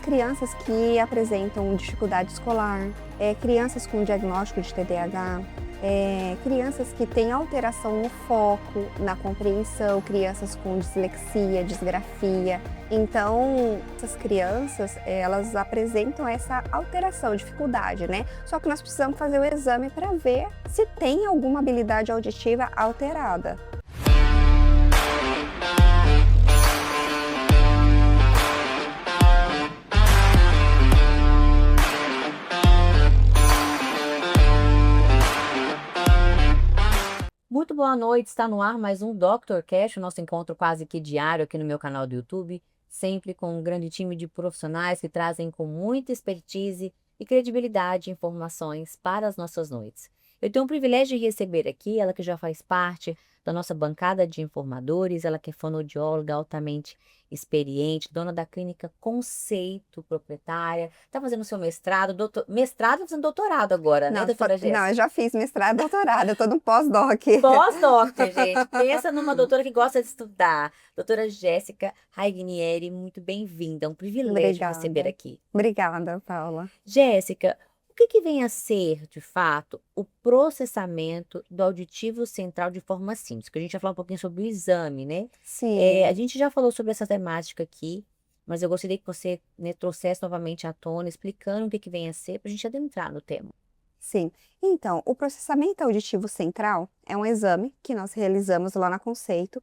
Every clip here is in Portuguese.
crianças que apresentam dificuldade escolar, crianças com diagnóstico de TDAH, crianças que têm alteração no foco, na compreensão, crianças com dislexia, disgrafia. Então, essas crianças, elas apresentam essa alteração, dificuldade, né? Só que nós precisamos fazer o exame para ver se tem alguma habilidade auditiva alterada. Muito boa noite, está no ar mais um Dr. Cash, o nosso encontro quase que diário aqui no meu canal do YouTube, sempre com um grande time de profissionais que trazem com muita expertise e credibilidade informações para as nossas noites. Eu tenho o privilégio de receber aqui ela que já faz parte da nossa bancada de informadores, ela que é fonoaudióloga altamente experiente, dona da clínica Conceito, proprietária, está fazendo seu mestrado, mestrado fazendo doutorado agora, né, doutora Jéssica? Não, eu já fiz mestrado, doutorado, eu tô no pós-doc. Pós-doctor, gente. Pensa numa doutora que gosta de estudar. Doutora Jéssica Raignieri, muito bem-vinda. É um privilégio receber aqui. Obrigada, Paula. Jéssica, o que vem a ser, de fato, o processamento do auditivo central de forma simples? Que a gente vai falar um pouquinho sobre o exame, né? Sim. A gente já falou sobre essa temática aqui, mas eu gostaria que você, né, trouxesse novamente à tona, explicando o que vem a ser, para a gente adentrar no tema. Sim. Então, o processamento auditivo central é um exame que nós realizamos lá na Conceito.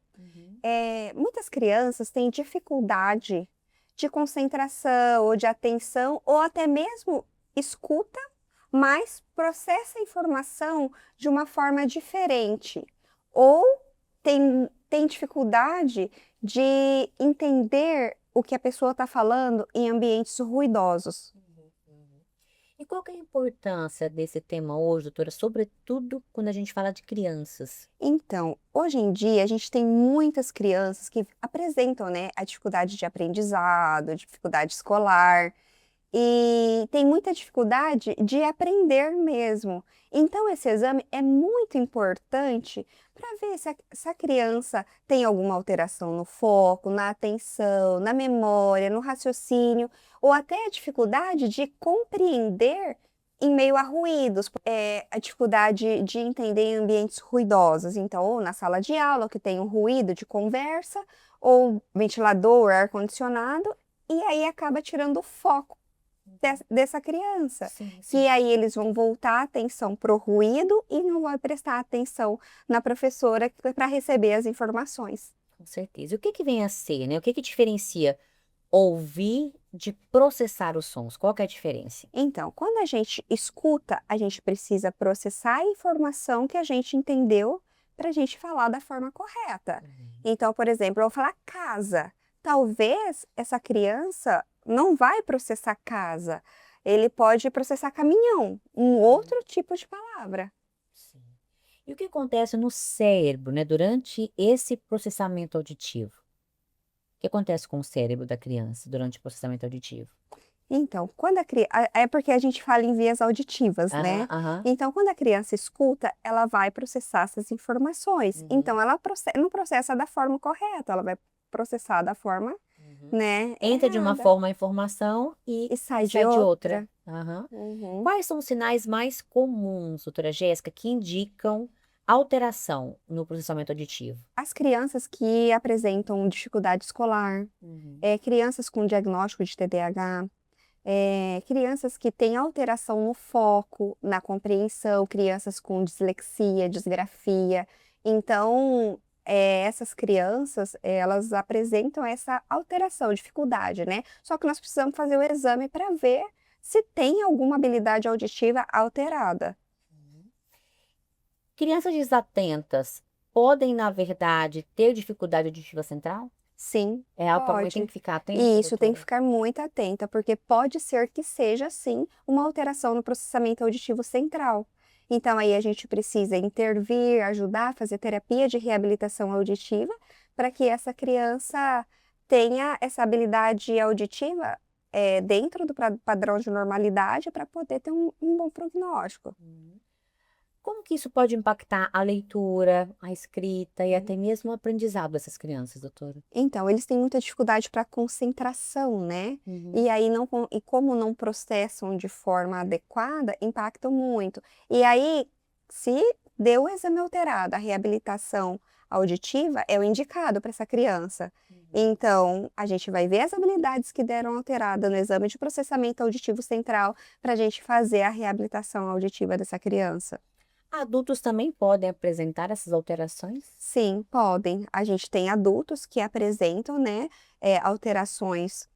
Muitas crianças têm dificuldade de concentração ou de atenção ou até mesmo escuta, mas processa a informação de uma forma diferente ou tem dificuldade de entender o que a pessoa está falando em ambientes ruidosos. E qual que é a importância desse tema hoje, doutora, sobretudo quando a gente fala de crianças? Então, hoje em dia, a gente tem muitas crianças que apresentam, né, a dificuldade de aprendizado, dificuldade escolar, e tem muita dificuldade de aprender mesmo. Então, esse exame é muito importante para ver se a criança tem alguma alteração no foco, na atenção, na memória, no raciocínio, ou até a dificuldade de compreender em meio a ruídos, a dificuldade de entender em ambientes ruidosos. Então, ou na sala de aula, que tem um ruído de conversa, ou ventilador, ar-condicionado, e aí acaba tirando o foco dessa criança. Sim. E aí eles vão voltar a atenção para o ruído e não vão prestar atenção na professora para receber as informações. Com certeza. E o que vem a ser, né? O que diferencia ouvir de processar os sons? Qual que é a diferença? Então, quando a gente escuta, a gente precisa processar a informação que a gente entendeu para a gente falar da forma correta. Então, por exemplo, eu vou falar casa. Talvez essa criança não vai processar casa. Ele pode processar caminhão, um outro tipo de palavra. Sim. E o que acontece no cérebro, né, durante esse processamento auditivo? O que acontece com o cérebro da criança durante o processamento auditivo? Então, quando a criança. É porque a gente fala em vias auditivas, né? Então, quando a criança escuta, ela vai processar essas informações. Então, ela não processa da forma correta, ela vai processar da forma, né? Entra de uma forma a informação e sai de outra. Uhum. Quais são os sinais mais comuns, doutora Jéssica, que indicam alteração no processamento auditivo? As crianças que apresentam dificuldade escolar, crianças com diagnóstico de TDAH, crianças que têm alteração no foco, na compreensão, crianças com dislexia, disgrafia. Então, essas crianças, elas apresentam essa alteração, dificuldade, né? Só que nós precisamos fazer o exame para ver se tem alguma habilidade auditiva alterada. Crianças desatentas podem, na verdade, ter dificuldade auditiva central? Sim, É algo que pode. tem que ficar atento, Isso, tem doutora? que ficar muito atenta, porque pode ser que seja, sim, uma alteração no processamento auditivo central. Então, aí a gente precisa intervir, ajudar, fazer terapia de reabilitação auditiva, para que essa criança tenha essa habilidade auditiva dentro do padrão de normalidade, para poder ter um bom prognóstico. Como que isso pode impactar a leitura, a escrita e até mesmo o aprendizado dessas crianças, doutora? Então, eles têm muita dificuldade para concentração, né? Uhum. E aí e como não processam de forma adequada, impactam muito. E aí, se deu o exame alterado, a reabilitação auditiva é o indicado para essa criança. Uhum. Então, a gente vai ver as habilidades que deram alterada no exame de processamento auditivo central para a gente fazer a reabilitação auditiva dessa criança. Adultos também podem apresentar essas alterações? Sim, podem. A gente tem adultos que apresentam, né, alterações,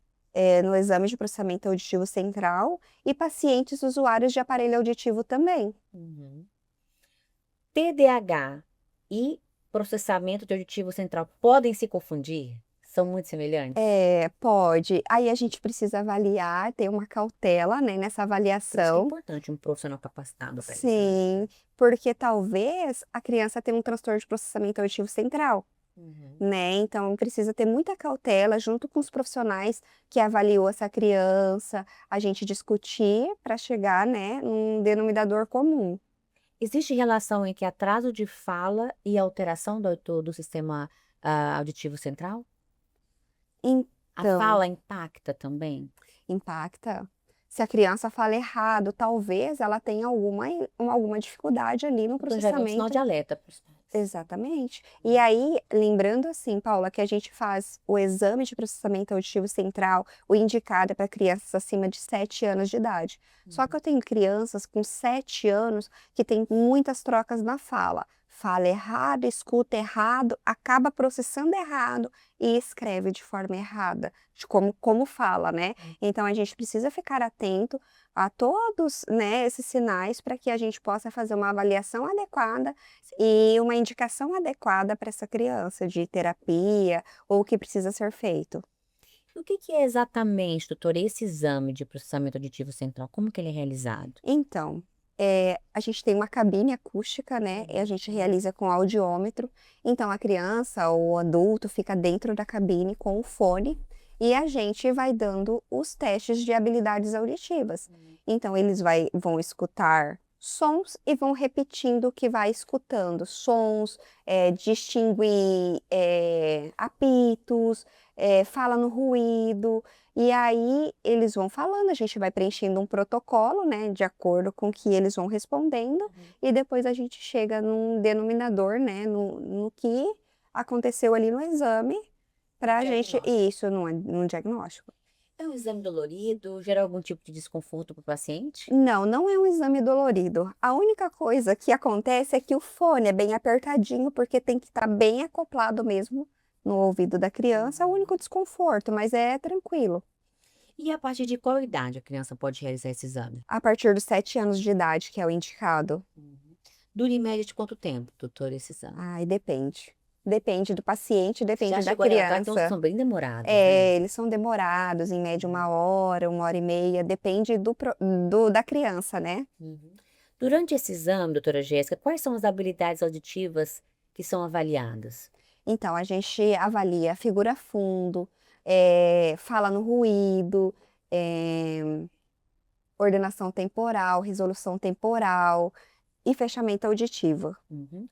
no exame de processamento auditivo central e pacientes usuários de aparelho auditivo também. Uhum. TDAH e processamento de auditivo central podem se confundir? São muito semelhantes? É, pode. Aí a gente precisa avaliar, ter uma cautela, né, nessa Por isso que é avaliação. importante um profissional capacitado para isso, né? Sim, porque talvez a criança tenha um transtorno de processamento auditivo central. Uhum. Né, então precisa ter muita cautela junto com os profissionais que avaliou essa criança, a gente discutir para chegar, né, num denominador comum. Existe relação entre atraso de fala e alteração do sistema auditivo central? A Então, fala impacta também? impacta. Se a criança fala errado, talvez ela tenha alguma dificuldade ali no Então já vem um sinal de processamento. alerta para os pais. Exatamente. E aí, lembrando assim, Paula, que a gente faz o exame de processamento auditivo central, o indicado é para crianças acima de 7 anos de idade. Só que Uhum. eu tenho crianças com 7 anos que têm muitas trocas na fala. Fala errado, escuta errado, acaba processando errado e escreve de forma errada, de como fala, né? Então a gente precisa ficar atento a todos, né, esses sinais para que a gente possa fazer uma avaliação adequada e uma indicação adequada para essa criança de terapia ou o que precisa ser feito. O que é exatamente, doutora, esse exame de processamento auditivo central? Como que ele é realizado? Então, a gente tem uma cabine acústica, né, e a Uhum. gente realiza com audiômetro. Então, a criança ou o adulto fica dentro da cabine com o fone e a gente vai dando os testes de habilidades auditivas. Uhum. Então, eles vão escutar sons e vão repetindo o que vai escutando. Sons, distinguir apitos, fala no ruído. E aí eles vão falando, a gente vai preenchendo um protocolo, né, de acordo com o que eles vão respondendo, Uhum. e depois a gente chega num denominador, né, no que aconteceu ali no exame, Um para a gente, diagnóstico. isso, num diagnóstico. É um exame dolorido? Gera algum tipo de desconforto para o paciente? Não, não é um exame dolorido. A única coisa que acontece é que o fone é bem apertadinho, porque tem que estar bem acoplado mesmo no ouvido da criança, é o Uhum. único desconforto, mas é tranquilo. E a partir de qual idade a criança pode realizar esse exame? A partir dos 7 anos de idade, que é o indicado. Uhum. Dura em média de quanto tempo, doutor, esse exame? Ai, depende. Depende do paciente, Já depende da chegou a relatar que uns criança. são bem demorados, né? É, eles são demorados, em média Uhum. 1 hora e meia, depende da criança, né? Uhum. Durante esse exame, doutora Jéssica, quais são as habilidades auditivas que são avaliadas? Então, a gente avalia a figura fundo, fala no ruído, eh, ordenação temporal, resolução temporal e fechamento auditivo. Uhum.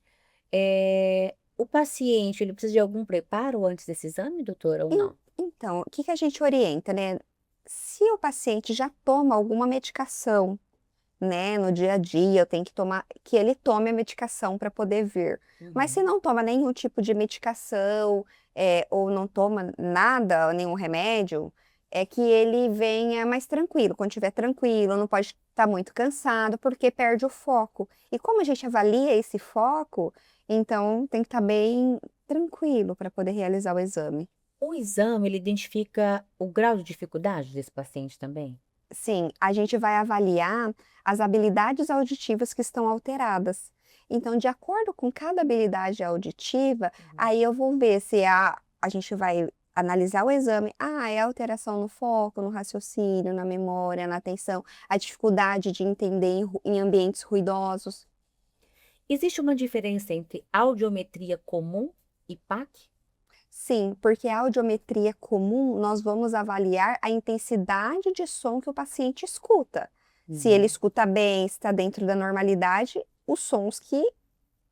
O paciente, ele precisa de algum preparo antes desse exame, doutora, ou não? Então, o que que a gente orienta, né? Se o paciente já toma alguma medicação, né, no dia a dia, eu tenho que tomar, que ele tome a medicação para poder vir. Mas se Uhum. não toma nenhum tipo de medicação, ou não toma nada, nenhum remédio, é que ele venha mais tranquilo. Quando estiver tranquilo, não pode estar muito cansado, porque perde o foco. E como a gente avalia esse foco, então tem que estar bem tranquilo para poder realizar o exame. O exame, ele identifica o grau de dificuldade desse paciente também? Sim, a gente vai avaliar as habilidades auditivas que estão alteradas. Então, de acordo com cada habilidade auditiva, Uhum. aí eu vou ver se a gente vai analisar o exame. Ah, é alteração no foco, no raciocínio, na memória, na atenção, a dificuldade de entender em ambientes ruidosos. Existe uma diferença entre audiometria comum e PAC? Sim, porque a audiometria comum, nós vamos avaliar a intensidade de som que o paciente escuta. Se ele Uhum. escuta bem, se está dentro da normalidade, os sons que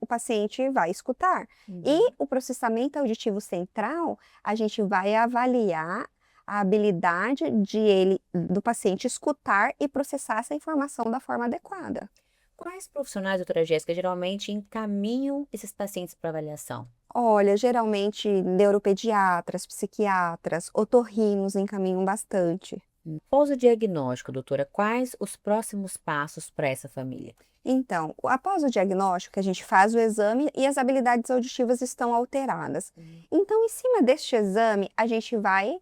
o paciente vai escutar. E o processamento auditivo central, a gente vai avaliar a habilidade do paciente escutar e processar essa informação da forma adequada. Quais profissionais, doutora Jéssica, geralmente encaminham esses pacientes para avaliação? Olha, geralmente neuropediatras, psiquiatras, otorrinos encaminham bastante. Após o diagnóstico, doutora, quais os próximos passos para essa família? Então, após o diagnóstico, a gente faz o exame e as habilidades auditivas estão alteradas. Então, em cima deste exame, a gente vai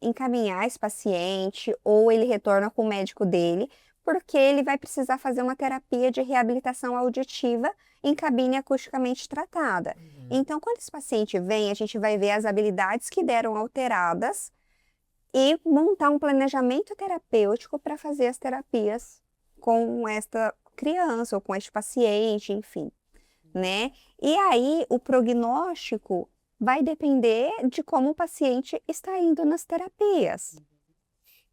encaminhar esse paciente ou ele retorna com o médico dele, porque ele vai precisar fazer uma terapia de reabilitação auditiva em cabine acusticamente tratada. Então, quando esse paciente vem, a gente vai ver as habilidades que deram alteradas e montar um planejamento terapêutico para fazer as terapias com esta criança ou com este paciente, enfim, né? E aí, o prognóstico vai depender de como o paciente está indo nas terapias.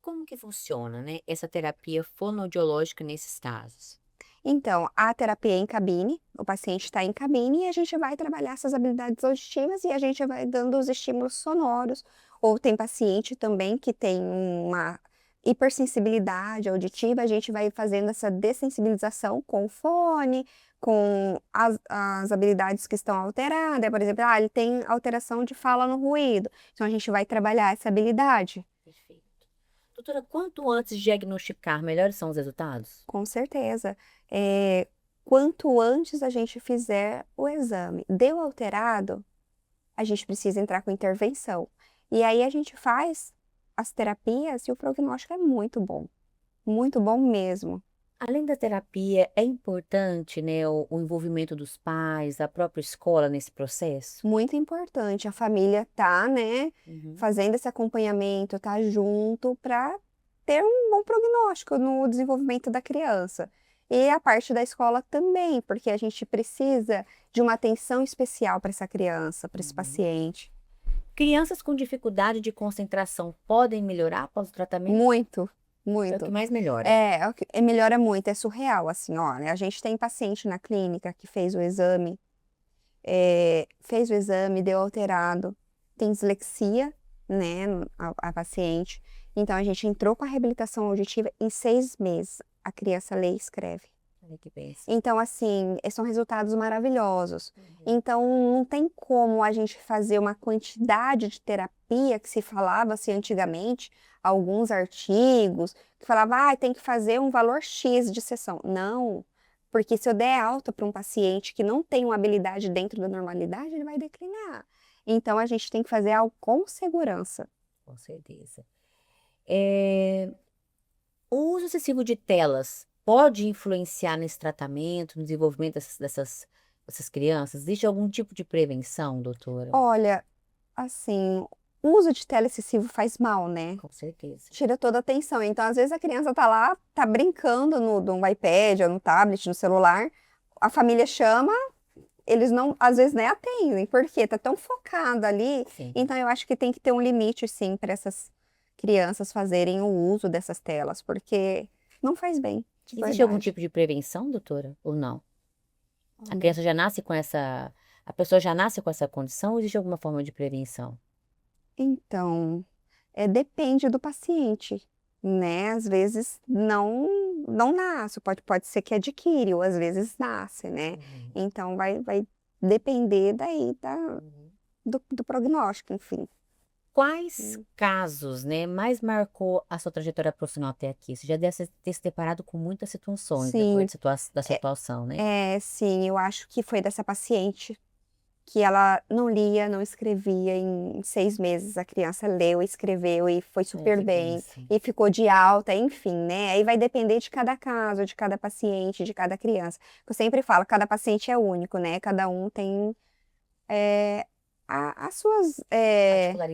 Como que funciona, né, essa terapia fonoaudiológica nesses casos? Então, a terapia é em cabine, o paciente está em cabine e a gente vai trabalhar essas habilidades auditivas e a gente vai dando os estímulos sonoros. Ou tem paciente também que tem uma hipersensibilidade auditiva, a gente vai fazendo essa dessensibilização com o fone, com as habilidades que estão alteradas. Por exemplo, ele tem alteração de fala no ruído, então a gente vai trabalhar essa habilidade. Perfeito. Doutora, quanto antes de diagnosticar, melhores são os resultados? Com certeza. Quanto antes a gente fizer o exame, deu alterado, a gente precisa entrar com intervenção. E aí a gente faz as terapias e o prognóstico é muito bom mesmo. Além da terapia, é importante, né, o envolvimento dos pais, da própria escola nesse processo? Muito importante, a família tá, né, fazendo esse acompanhamento, tá junto para ter um bom prognóstico no desenvolvimento da criança. E a parte da escola também, porque a gente precisa de uma atenção especial para essa criança, para esse paciente. Crianças com dificuldade de concentração podem melhorar após o tratamento? Muito, É o muito. que mais melhora. Melhora muito, é surreal, assim, ó, né? A gente tem paciente na clínica que fez o exame, deu alterado, tem dislexia, né, a paciente. Então, a gente entrou com a reabilitação auditiva em 6 meses. A criança lê e escreve. Olha que bênção. Então, assim, são resultados maravilhosos. Então, não tem como a gente fazer uma quantidade de terapia que se falava-se antigamente, alguns artigos, que falava, tem que fazer um valor X de sessão. Não, porque se eu der alta para um paciente que não tem uma habilidade dentro da normalidade, ele vai declinar. Então, a gente tem que fazer algo com segurança. Com certeza. O uso excessivo de telas pode influenciar nesse tratamento, no desenvolvimento dessas crianças? Existe algum tipo de prevenção, doutora? Olha, assim, o uso de tela excessivo faz mal, né? Com certeza. Tira toda a atenção. Então, às vezes, a criança tá lá, tá brincando no iPad, ou no tablet, no celular, a família chama, eles não, às vezes, nem atendem, porque tá tão focado ali. Sim. Então, eu acho que tem que ter um limite, sim, para essas crianças fazerem o uso dessas telas, porque não faz bem. Existe algum tipo de prevenção, doutora, ou não? A criança já nasce com a pessoa já nasce com essa condição ou existe alguma forma de prevenção? Então, depende do paciente, né? Às vezes não nasce, pode ser que adquire, ou às vezes nasce, né? Então, vai depender daí do prognóstico, enfim. Quais casos, né, mais marcou a sua trajetória profissional até aqui? Você já deve ter se deparado com muitas situações depois da situação, né? Sim, eu acho que foi dessa paciente que ela não lia, não escrevia. Em 6 meses a criança leu, escreveu e foi super que bem. bênção. E ficou de alta, enfim, né? Aí vai depender de cada caso, de cada paciente, de cada criança. Eu sempre falo, cada paciente é único, né? Cada um tem as suas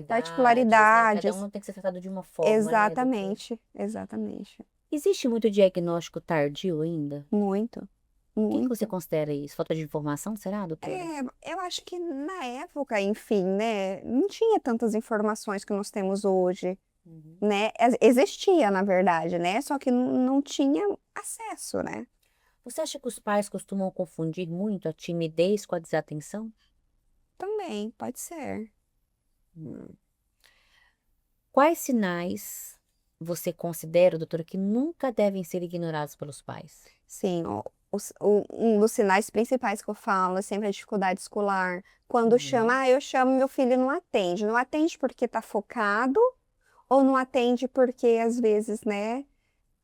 particularidades. Cada um tem que ser tratado de uma forma, né, doutora? Exatamente. Existe muito diagnóstico tardio ainda? Muito, O que muito. você considera isso? Falta de informação, será, doutora? Eu acho que na época, enfim, né, não tinha tantas informações que nós temos hoje, né? Existia, na verdade, né? Só que não tinha acesso, né? Você acha que os pais costumam confundir muito a timidez com a desatenção? Também, pode ser. Hum. Quais sinais você considera, doutora, que nunca devem ser ignorados pelos pais? Sim, um dos sinais principais que eu falo é sempre a dificuldade escolar. Quando chama, eu chamo, meu filho não atende. Não atende porque tá focado ou não atende porque às vezes, né,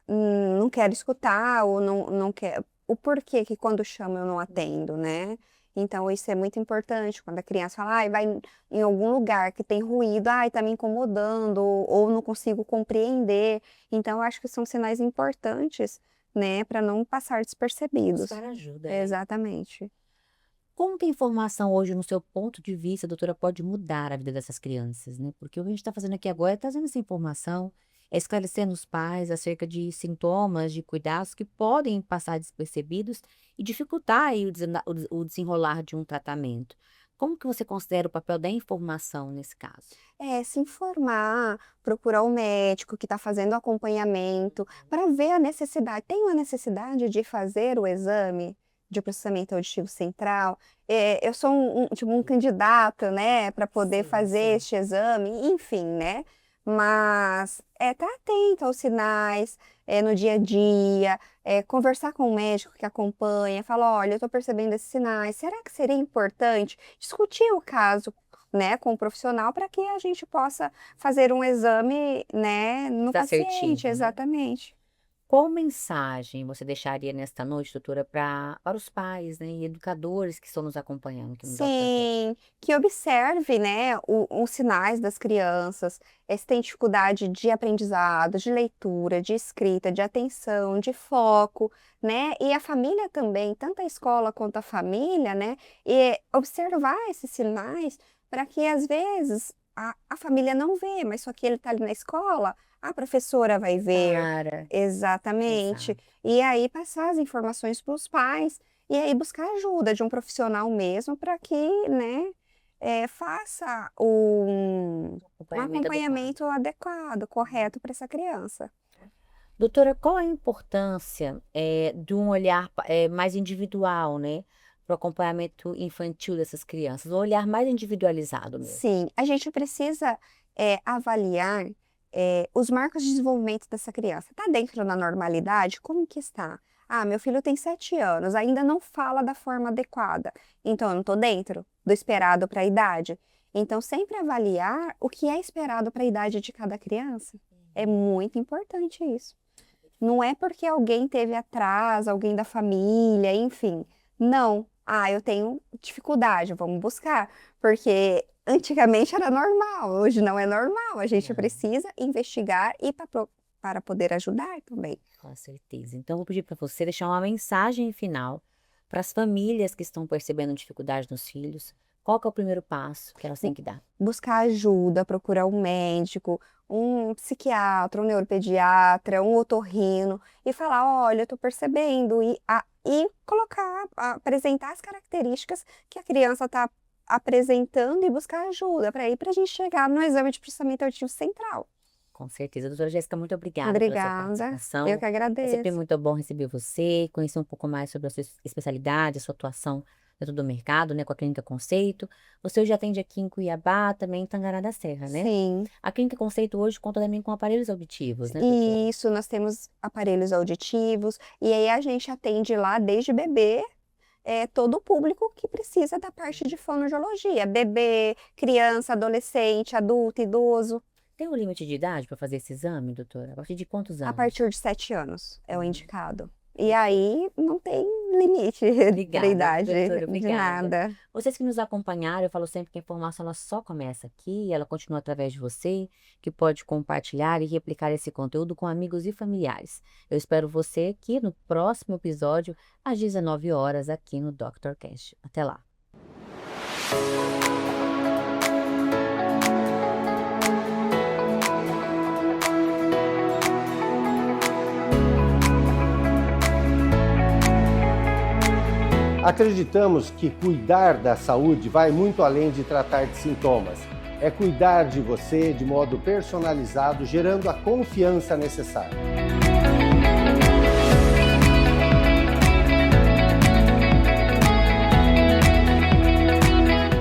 não quer escutar ou não quer. O porquê que quando chama eu não atendo, né? Então isso é muito importante quando a criança fala, ai, vai em algum lugar que tem ruído, ai, tá me incomodando, ou não consigo compreender. Então eu acho que são sinais importantes, né, para não passar despercebidos. Buscar ajuda, Exatamente. Como que a informação hoje, no seu ponto de vista, doutora, pode mudar a vida dessas crianças, né? Porque o que a gente está fazendo aqui agora é trazendo essa informação, é esclarecendo os pais acerca de sintomas, de cuidados que podem passar despercebidos e dificultar aí o desenrolar de um tratamento. Como que você considera o papel da informação nesse caso? É, se informar, procurar o médico que está fazendo o acompanhamento, para ver a necessidade. Tem uma necessidade de fazer o exame de processamento auditivo central? Eu sou tipo, um candidato, né, para poder Sim, fazer sim. este exame, enfim, né? Mas tá atento aos sinais, no dia a dia, conversar com o médico que acompanha, falar, olha, eu estou percebendo esses sinais, será que seria importante discutir o caso, né, com o profissional para que a gente possa fazer um exame, né, no paciente, Assertivo, né? exatamente. Qual mensagem você deixaria nesta noite, doutora, para os pais, né, e educadores que estão nos acompanhando aqui no Dr. Cash? Sim, que observe, né, os sinais das crianças, se tem dificuldade de aprendizado, de leitura, de escrita, de atenção, de foco, né? E a família também, tanto a escola quanto a família, né? E observar esses sinais para que às vezes a família não vê, mas só que ele está ali na escola, a professora vai ver. Para, Exatamente. exato. E aí passar as informações para os pais e aí buscar ajuda de um profissional mesmo para que, né, faça um Acompanhamento adequado. acompanhamento adequado, correto para essa criança. Doutora, qual a importância de um olhar mais individual, né, para o acompanhamento infantil dessas crianças? Um olhar mais individualizado mesmo. Sim, a gente precisa avaliar os marcos de desenvolvimento dessa criança. Está dentro da normalidade? Como que está? Ah, meu filho tem 7 anos, ainda não fala da forma adequada. Então, eu não estou dentro do esperado para a idade. Então, sempre avaliar o que é esperado para a idade de cada criança. É muito importante isso. Não é porque alguém teve atraso, alguém da família, enfim. Não. Ah, eu tenho dificuldade, vamos buscar. Porque antigamente era normal, hoje não é normal. A gente Não. precisa investigar e para poder ajudar também. Com certeza. Então, eu vou pedir para você deixar uma mensagem final para as famílias que estão percebendo dificuldade nos filhos. Qual que é o primeiro passo que elas têm que dar? Buscar ajuda, procurar um médico, um psiquiatra, um neuropediatra, um otorrino e falar, olha, eu estou percebendo e colocar, apresentar as características que a criança está apresentando e buscar ajuda para a gente chegar no exame de processamento auditivo central. Com certeza. Doutora Jéssica, muito obrigada pela sua Obrigada, participação. eu que É sempre agradeço. muito bom receber você, conhecer um pouco mais sobre a sua especialidade, a sua atuação dentro do mercado, né, com a Clínica Conceito. Você hoje atende aqui em Cuiabá, também em Tangará da Serra, né? Sim. A Clínica Conceito hoje conta também com aparelhos auditivos, né, doutora? Isso, nós temos aparelhos auditivos e aí a gente atende lá desde bebê, todo o público que precisa da parte de fonoaudiologia, bebê, criança, adolescente, adulto, idoso, Tem um limite de idade para fazer esse exame, doutora? A partir de quantos a anos? partir de 7 anos é o indicado. E aí não tem limite para Obrigada, idade, doutora, de obrigada. nada. Vocês que nos acompanharam, eu falo sempre que a informação ela só começa aqui, ela continua através de você, que pode compartilhar e replicar esse conteúdo com amigos e familiares. Eu espero você aqui no próximo episódio, às 19 horas, aqui no Dr. Cash. Até lá! Acreditamos que cuidar da saúde vai muito além de tratar de sintomas. É cuidar de você de modo personalizado, gerando a confiança necessária.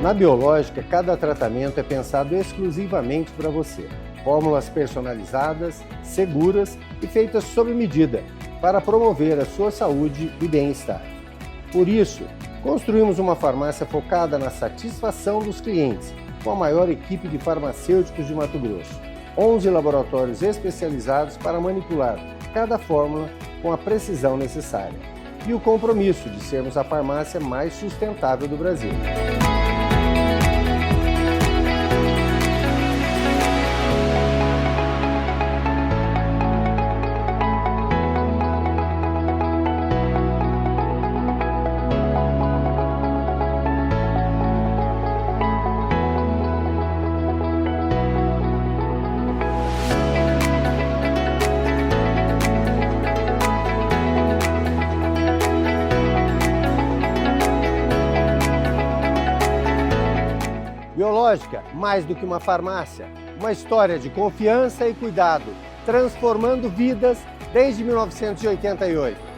Na Biológica, cada tratamento é pensado exclusivamente para você. Fórmulas personalizadas, seguras e feitas sob medida para promover a sua saúde e bem-estar. Por isso, construímos uma farmácia focada na satisfação dos clientes, com a maior equipe de farmacêuticos de Mato Grosso. 11 laboratórios especializados para manipular cada fórmula com a precisão necessária. E o compromisso de sermos a farmácia mais sustentável do Brasil. Biológica, mais do que uma farmácia, uma história de confiança e cuidado, transformando vidas desde 1988.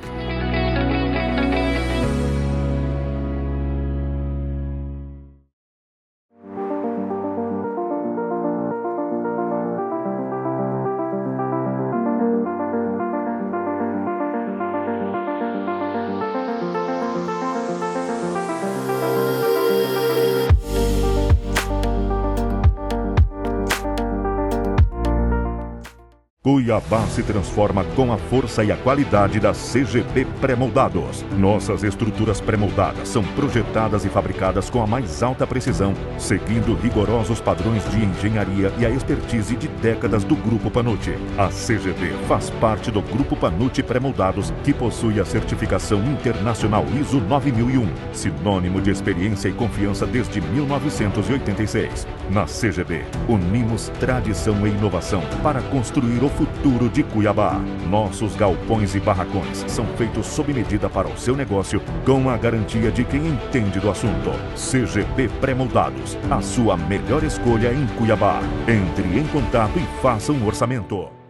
Cuiabá se transforma com a força e a qualidade da CGP Pré-Moldados. Nossas estruturas pré-moldadas são projetadas e fabricadas com a mais alta precisão, seguindo rigorosos padrões de engenharia e a expertise de décadas do Grupo Panucci. A CGP faz parte do Grupo Panucci Pré-Moldados, que possui a certificação internacional ISO 9001, sinônimo de experiência e confiança desde 1986. Na CGP, unimos tradição e inovação para construir o futuro de Cuiabá. Nossos galpões e barracões são feitos sob medida para o seu negócio, com a garantia de quem entende do assunto. CGP Pré-Moldados, a sua melhor escolha em Cuiabá. Entre em contato e faça um orçamento.